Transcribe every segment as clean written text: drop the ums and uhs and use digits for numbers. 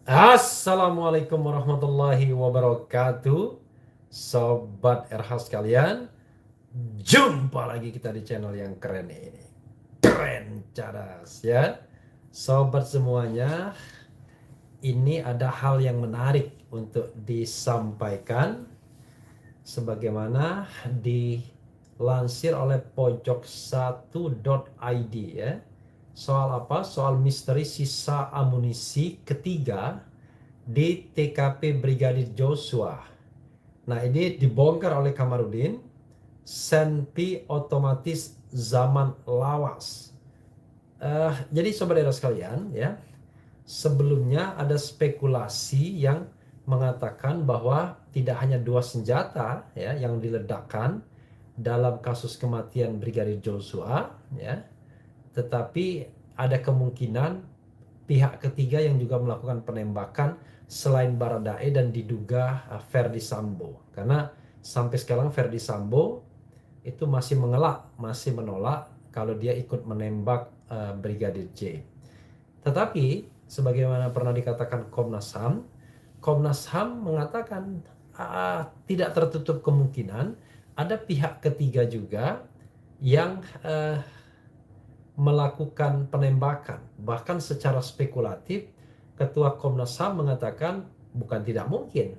Assalamualaikum warahmatullahi wabarakatuh. Sobat RH sekalian, jumpa lagi kita di channel yang keren ini. Keren cadas ya. Sobat semuanya, ini ada hal yang menarik untuk disampaikan sebagaimana dilansir oleh pojok1.id ya. Soal apa? Soal misteri sisa amunisi ketiga di TKP Brigadir Joshua. Nah, ini dibongkar oleh Kamarudin, senpi otomatis zaman lawas. Jadi saudara sekalian ya, sebelumnya ada spekulasi yang mengatakan bahwa tidak hanya 2 senjata ya yang diledakkan dalam kasus kematian Brigadir Joshua ya, tetapi ada kemungkinan pihak ketiga yang juga melakukan penembakan selain Baradae dan diduga Ferdi Sambo. Karena sampai sekarang Ferdi Sambo itu masih menolak kalau dia ikut menembak Brigadir J. Tetapi sebagaimana pernah dikatakan Komnas HAM mengatakan tidak tertutup kemungkinan ada pihak ketiga juga yang melakukan penembakan. Bahkan secara spekulatif, Ketua Komnas HAM mengatakan bukan tidak mungkin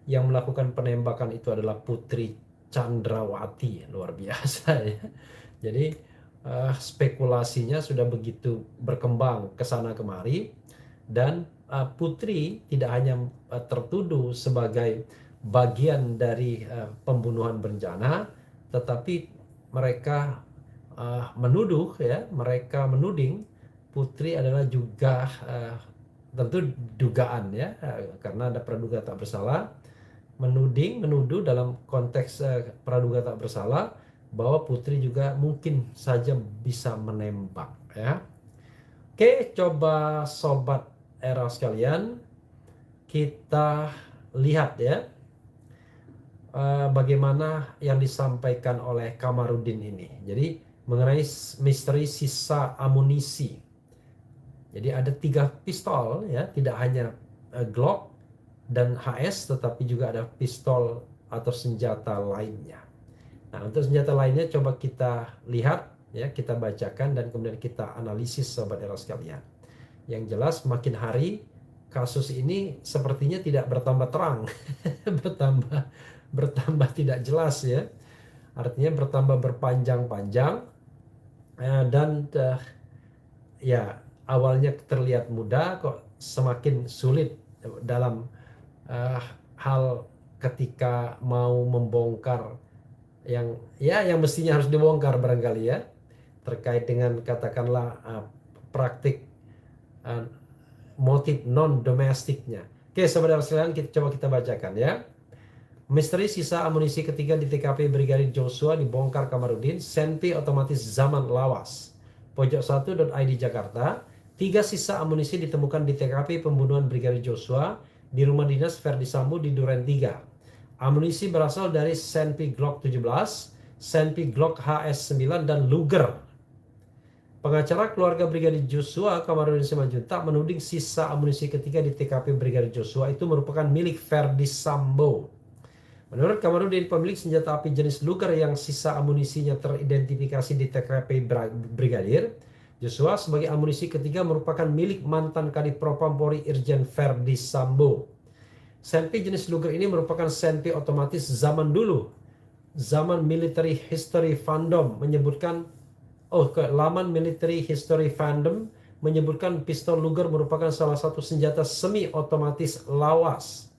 yang melakukan penembakan itu adalah Putri Chandrawati. Luar biasa ya. Jadi spekulasinya sudah begitu berkembang ke sana kemari, dan Putri tidak hanya tertuduh sebagai bagian dari pembunuhan berencana, tetapi mereka mereka menuding Putri adalah juga tentu dugaan ya, karena ada praduga tak bersalah, menuduh dalam konteks praduga tak bersalah bahwa Putri juga mungkin saja bisa menembak ya. Oke, coba sobat era sekalian, kita lihat ya bagaimana yang disampaikan oleh Kamarudin ini. Jadi mengenai misteri sisa amunisi. Jadi ada 3 pistol ya, tidak hanya Glock dan HS, tetapi juga ada pistol atau senjata lainnya. Nah, untuk senjata lainnya coba kita lihat ya, kita bacakan dan kemudian kita analisis sobat era sekalian. Yang jelas makin hari kasus ini sepertinya tidak bertambah terang, bertambah tidak jelas ya. Artinya bertambah berpanjang-panjang. Dan ya awalnya terlihat mudah, kok semakin sulit dalam hal ketika mau membongkar yang mestinya harus dibongkar barangkali ya, terkait dengan katakanlah praktik motif non domestiknya. Oke saudara sekalian, coba kita bacakan ya. Misteri sisa amunisi ketiga di TKP Brigadir Joshua dibongkar Kamarudin, senpi otomatis zaman lawas. Pojok1.id Jakarta, 3 sisa amunisi ditemukan di TKP pembunuhan Brigadir Joshua di rumah dinas Ferdi Sambo di Duren 3. Amunisi berasal dari senpi Glock 17, senpi Glock HS9 dan Luger. Pengacara keluarga Brigadir Joshua, Kamarudin Simanjuntak, menuding sisa amunisi ketiga di TKP Brigadir Joshua itu merupakan milik Ferdi Sambo. Menurut Kamarudin, pemilik senjata api jenis Luger yang sisa amunisinya teridentifikasi di TKP Brigadir Joshua sebagai amunisi ketiga merupakan milik mantan Kadif Propam Polri Irjen Ferdi Sambo. Senpi jenis Luger ini merupakan senpi otomatis zaman dulu. Zaman Military History Fandom menyebutkan laman Military History Fandom menyebutkan pistol Luger merupakan salah satu senjata semi otomatis lawas.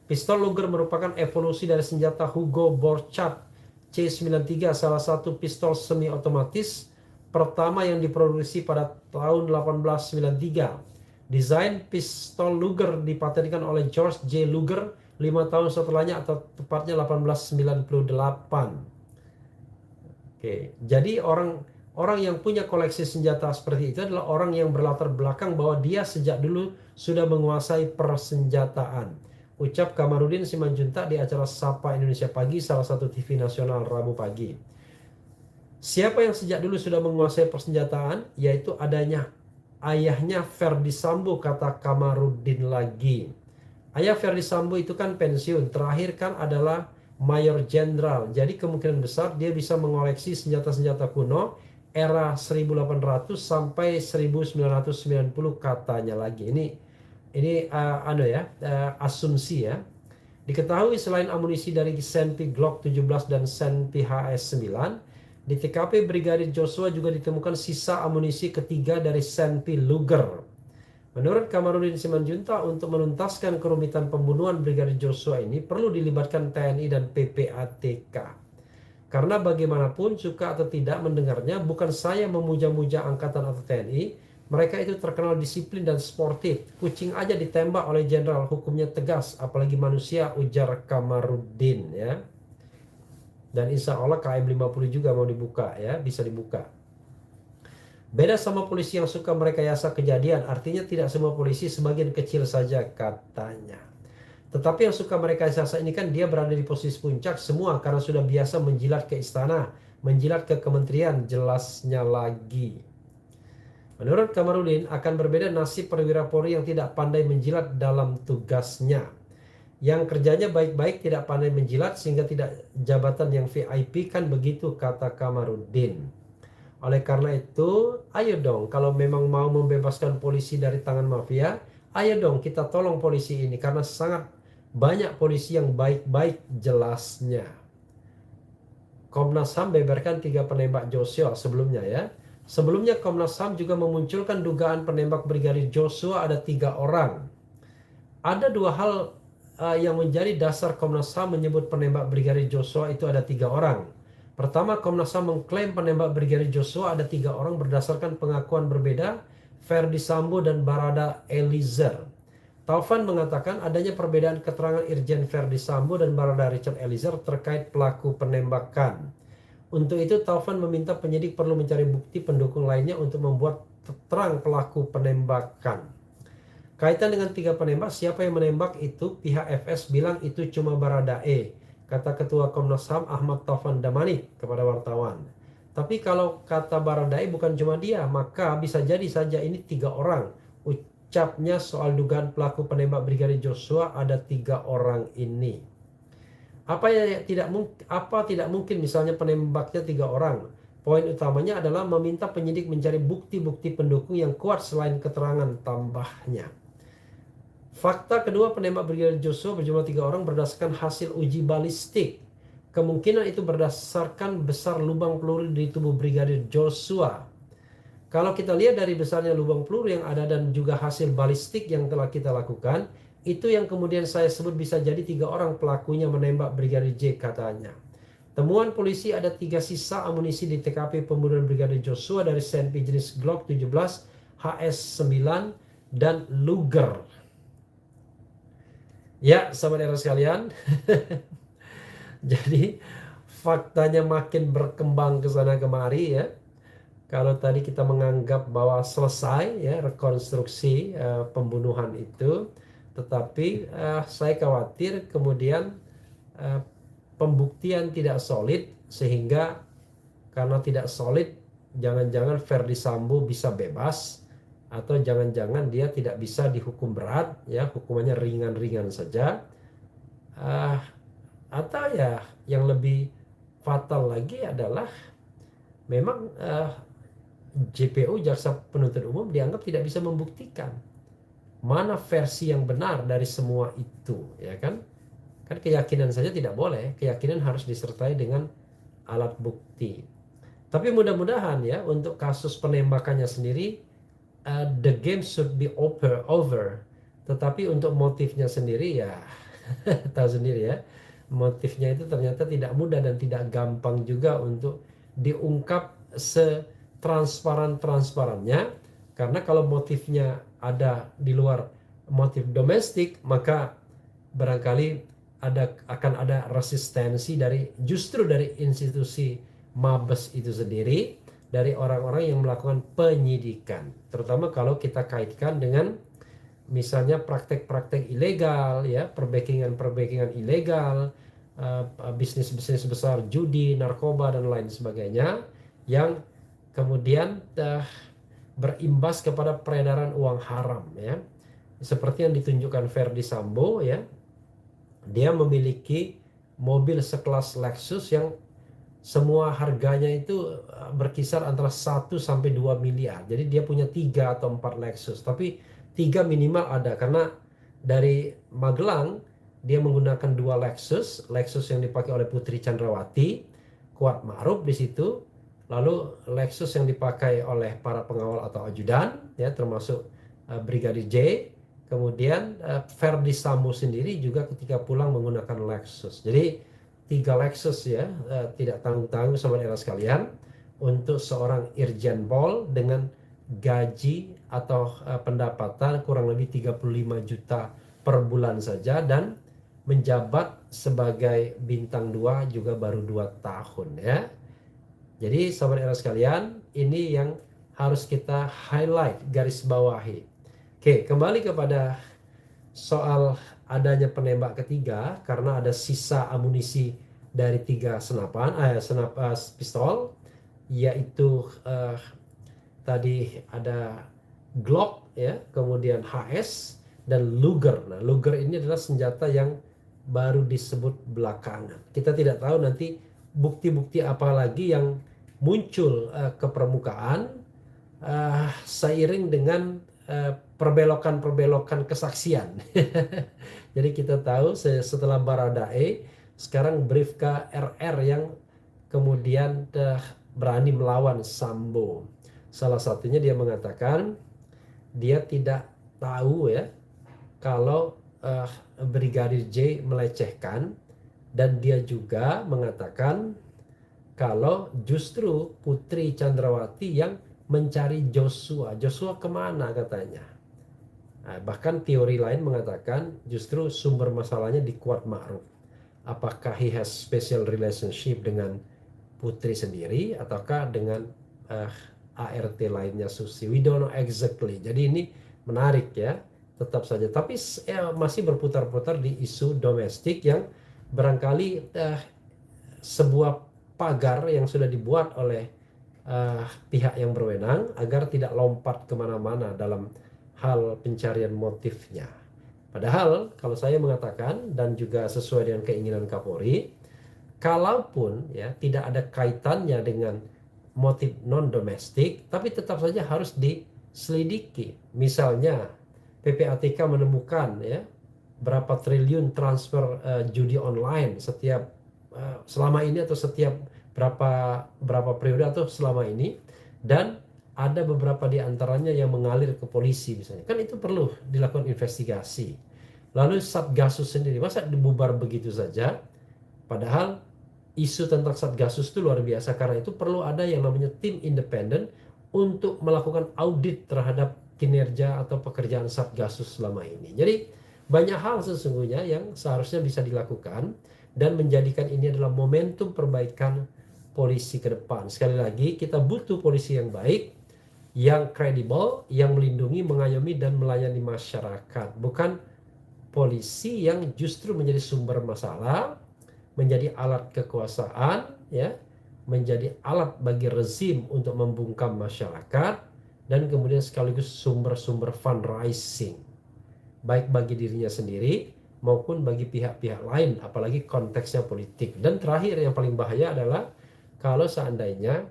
Pistol Luger merupakan evolusi dari senjata Hugo Borchardt C93, salah satu pistol semi otomatis pertama yang diproduksi pada tahun 1893. Desain pistol Luger dipatenkan oleh George J. Luger 5 tahun setelahnya, atau tepatnya 1898. Oke, jadi orang yang punya koleksi senjata seperti itu adalah orang yang berlatar belakang bahwa dia sejak dulu sudah menguasai persenjataan. Ucap Kamarudin Simanjuntak di acara Sapa Indonesia Pagi, salah satu TV nasional Rabu pagi. Siapa yang sejak dulu sudah menguasai persenjataan? Yaitu adanya ayahnya Ferdi Sambo, kata Kamarudin lagi. Ayah Ferdi Sambo itu kan pensiun, terakhir kan adalah Mayor Jenderal. Jadi kemungkinan besar dia bisa mengoleksi senjata-senjata kuno era 1800 sampai 1990 katanya lagi. Ini asumsi ya. Diketahui selain amunisi dari Senpi Glock 17 dan Senpi HS9, di TKP Brigadir Joshua juga ditemukan sisa amunisi ketiga dari Senpi Luger. Menurut Kamarudin Simanjuntak, untuk menuntaskan kerumitan pembunuhan Brigadir Joshua ini perlu dilibatkan TNI dan PPATK. Karena bagaimanapun, suka atau tidak mendengarnya, bukan saya memuja-muja angkatan atau TNI, mereka itu terkenal disiplin dan sportif. Kucing aja ditembak oleh jenderal, hukumnya tegas, apalagi manusia, ujar Kamarudin ya. Dan insya Allah KM 50 juga mau dibuka ya, bisa dibuka. Beda sama polisi yang suka merekayasa kejadian, artinya tidak semua polisi, sebagian kecil saja katanya. Tetapi yang suka merekayasa ini kan dia berada di posisi puncak semua karena sudah biasa menjilat ke istana, menjilat ke kementerian, jelasnya lagi. Menurut Kamarudin, akan berbeda nasib perwira Polri yang tidak pandai menjilat dalam tugasnya. Yang kerjanya baik-baik tidak pandai menjilat sehingga tidak jabatan yang VIP, kan begitu kata Kamarudin. Oleh karena itu, ayo dong, kalau memang mau membebaskan polisi dari tangan mafia, ayo dong kita tolong polisi ini karena sangat banyak polisi yang baik-baik, jelasnya. Komnas HAM beberkan 3 penembak Joshua sebelumnya ya. Sebelumnya Komnas HAM juga memunculkan dugaan penembak Brigadir Joshua ada 3 orang. Ada 2 hal yang menjadi dasar Komnas HAM menyebut penembak Brigadir Joshua itu ada 3 orang. Pertama, Komnas HAM mengklaim penembak Brigadir Joshua ada 3 orang berdasarkan pengakuan berbeda Ferdi Sambo dan Barada Eliezer. Taufan mengatakan adanya perbedaan keterangan Irjen Ferdi Sambo dan Barada Richard Eliezer terkait pelaku penembakan. Untuk itu, Taufan meminta penyidik perlu mencari bukti pendukung lainnya untuk membuat terang pelaku penembakan. Kaitan dengan 3 penembak, siapa yang menembak itu pihak FS bilang itu cuma Barada E, kata Ketua Komnas HAM Ahmad Taufan Damanik kepada wartawan. Tapi kalau kata Barada E bukan cuma dia, maka bisa jadi saja ini 3 orang. Ucapnya soal dugaan pelaku penembak Brigadir Joshua ada 3 orang ini. Apa tidak mungkin misalnya penembaknya 3 orang? Poin utamanya adalah meminta penyidik mencari bukti-bukti pendukung yang kuat selain keterangan, tambahnya. Fakta kedua, penembak Brigadir Joshua berjumlah 3 orang berdasarkan hasil uji balistik. Kemungkinan itu berdasarkan besar lubang peluru di tubuh Brigadir Joshua. Kalau kita lihat dari besarnya lubang peluru yang ada dan juga hasil balistik yang telah kita lakukan, itu yang kemudian saya sebut bisa jadi 3 orang pelakunya menembak Brigadir J, katanya. Temuan polisi ada 3 sisa amunisi di TKP pembunuhan Brigadir Joshua dari Senpi jenis Glock 17, HS9, dan Luger. Ya, sahabat era sekalian. Jadi faktanya makin berkembang ke sana kemari ya. Kalau tadi kita menganggap bahwa selesai ya rekonstruksi pembunuhan itu, tetapi saya khawatir kemudian pembuktian tidak solid, sehingga karena tidak solid jangan-jangan Ferdi Sambo bisa bebas, atau jangan-jangan dia tidak bisa dihukum berat ya, hukumannya ringan-ringan saja, atau ya yang lebih fatal lagi adalah memang JPU, jaksa penuntut umum, dianggap tidak bisa membuktikan mana versi yang benar dari semua itu, ya kan? Kan keyakinan saja tidak boleh, keyakinan harus disertai dengan alat bukti. Tapi mudah-mudahan ya untuk kasus penembakannya sendiri the game should be over. Tetapi untuk motifnya sendiri ya tahu sendiri ya, motifnya itu ternyata tidak mudah dan tidak gampang juga untuk diungkap setransparan-transparannya. Karena kalau motifnya ada di luar motif domestik, maka barangkali akan ada resistensi justru dari institusi Mabes itu sendiri, dari orang-orang yang melakukan penyidikan, terutama kalau kita kaitkan dengan misalnya praktek-praktek ilegal ya, perbackingan ilegal, bisnis-bisnis besar judi, narkoba dan lain sebagainya, yang kemudian berimbas kepada peredaran uang haram ya. Seperti yang ditunjukkan Verdi Sambo ya. Dia memiliki mobil sekelas Lexus yang semua harganya itu berkisar antara 1 sampai 2 miliar. Jadi dia punya 3 atau 4 Lexus. Tapi 3 minimal ada karena dari Magelang dia menggunakan 2 Lexus. Lexus yang dipakai oleh Putri Chandrawati, Kuat Ma'ruf di situ. Lalu Lexus yang dipakai oleh para pengawal atau ajudan ya, termasuk Brigadir J. Kemudian Verdi Sambo sendiri juga ketika pulang menggunakan Lexus. Jadi 3 Lexus ya, tidak tanggung-tanggung saudara sekalian, untuk seorang Irjen Pol dengan gaji atau pendapatan kurang lebih 35 juta per bulan saja, dan menjabat sebagai bintang 2 juga baru 2 tahun ya. Jadi saudara sekalian, ini yang harus kita highlight, garis bawahi. Oke, kembali kepada soal adanya penembak ketiga karena ada sisa amunisi dari 3 pistol, yaitu tadi ada Glock ya, kemudian HS dan Luger. Nah, Luger ini adalah senjata yang baru disebut belakangan. Kita tidak tahu nanti bukti-bukti apa lagi yang muncul ke permukaan seiring dengan perbelokan-perbelokan kesaksian. Jadi kita tahu setelah Baradae, sekarang Bribka RR yang kemudian berani melawan Sambo. Salah satunya dia mengatakan dia tidak tahu ya kalau Brigadir J melecehkan, dan dia juga mengatakan kalau justru Putri Chandrawati yang mencari Joshua. Joshua kemana katanya. Nah, bahkan teori lain mengatakan justru sumber masalahnya di Kuat Ma'ruf. Apakah he has special relationship dengan Putri sendiri ataukah dengan ART lainnya Susi. We don't know exactly. Jadi ini menarik ya, tetap saja. Tapi masih berputar-putar di isu domestik yang barangkali sebuah pagar yang sudah dibuat oleh pihak yang berwenang agar tidak lompat kemana-mana dalam hal pencarian motifnya. Padahal kalau saya mengatakan, dan juga sesuai dengan keinginan Kapolri, kalaupun ya tidak ada kaitannya dengan motif non domestik, tapi tetap saja harus diselidiki. Misalnya PPATK menemukan ya berapa triliun transfer judi online setiap selama ini, atau setiap berapa periode atau selama ini, dan ada beberapa di antaranya yang mengalir ke polisi misalnya. Kan itu perlu dilakukan investigasi. Lalu Satgasus sendiri masa dibubar begitu saja? Padahal isu tentang Satgasus itu luar biasa, karena itu perlu ada yang namanya tim independen untuk melakukan audit terhadap kinerja atau pekerjaan Satgasus selama ini. Jadi banyak hal sesungguhnya yang seharusnya bisa dilakukan dan menjadikan ini adalah momentum perbaikan polisi ke depan. Sekali lagi, kita butuh polisi yang baik, yang kredibel, yang melindungi, mengayomi, dan melayani masyarakat. Bukan polisi yang justru menjadi sumber masalah, menjadi alat kekuasaan, ya, menjadi alat bagi rezim untuk membungkam masyarakat, dan kemudian sekaligus sumber-sumber fundraising, baik bagi dirinya sendiri maupun bagi pihak-pihak lain, apalagi konteksnya politik. Dan terakhir yang paling bahaya adalah kalau seandainya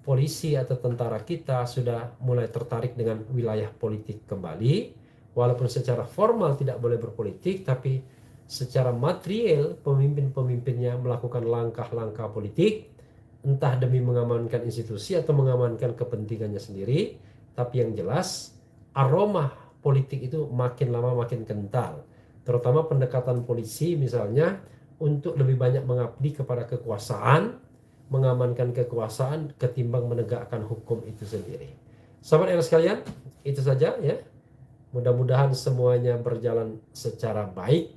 polisi atau tentara kita sudah mulai tertarik dengan wilayah politik kembali, walaupun secara formal tidak boleh berpolitik, tapi secara material pemimpin-pemimpinnya melakukan langkah-langkah politik, entah demi mengamankan institusi atau mengamankan kepentingannya sendiri. Tapi yang jelas aroma politik itu makin lama makin kental, terutama pendekatan polisi misalnya untuk lebih banyak mengabdi kepada kekuasaan, mengamankan kekuasaan ketimbang menegakkan hukum itu sendiri. Sahabat era sekalian, itu saja ya. Mudah-mudahan semuanya berjalan secara baik,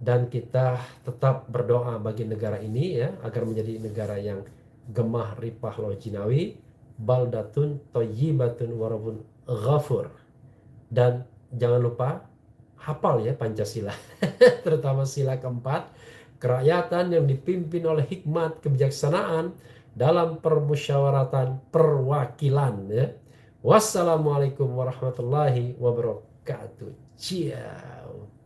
dan kita tetap berdoa bagi negara ini ya, agar menjadi negara yang gemah ripah lojinawi, baldatun thayyibatun warabun ghafur. Dan jangan lupa hafal ya Pancasila, terutama sila keempat, kerakyatan yang dipimpin oleh hikmat kebijaksanaan dalam permusyawaratan perwakilan ya, Wassalamualaikum warahmatullahi wabarakatuh. Ciao.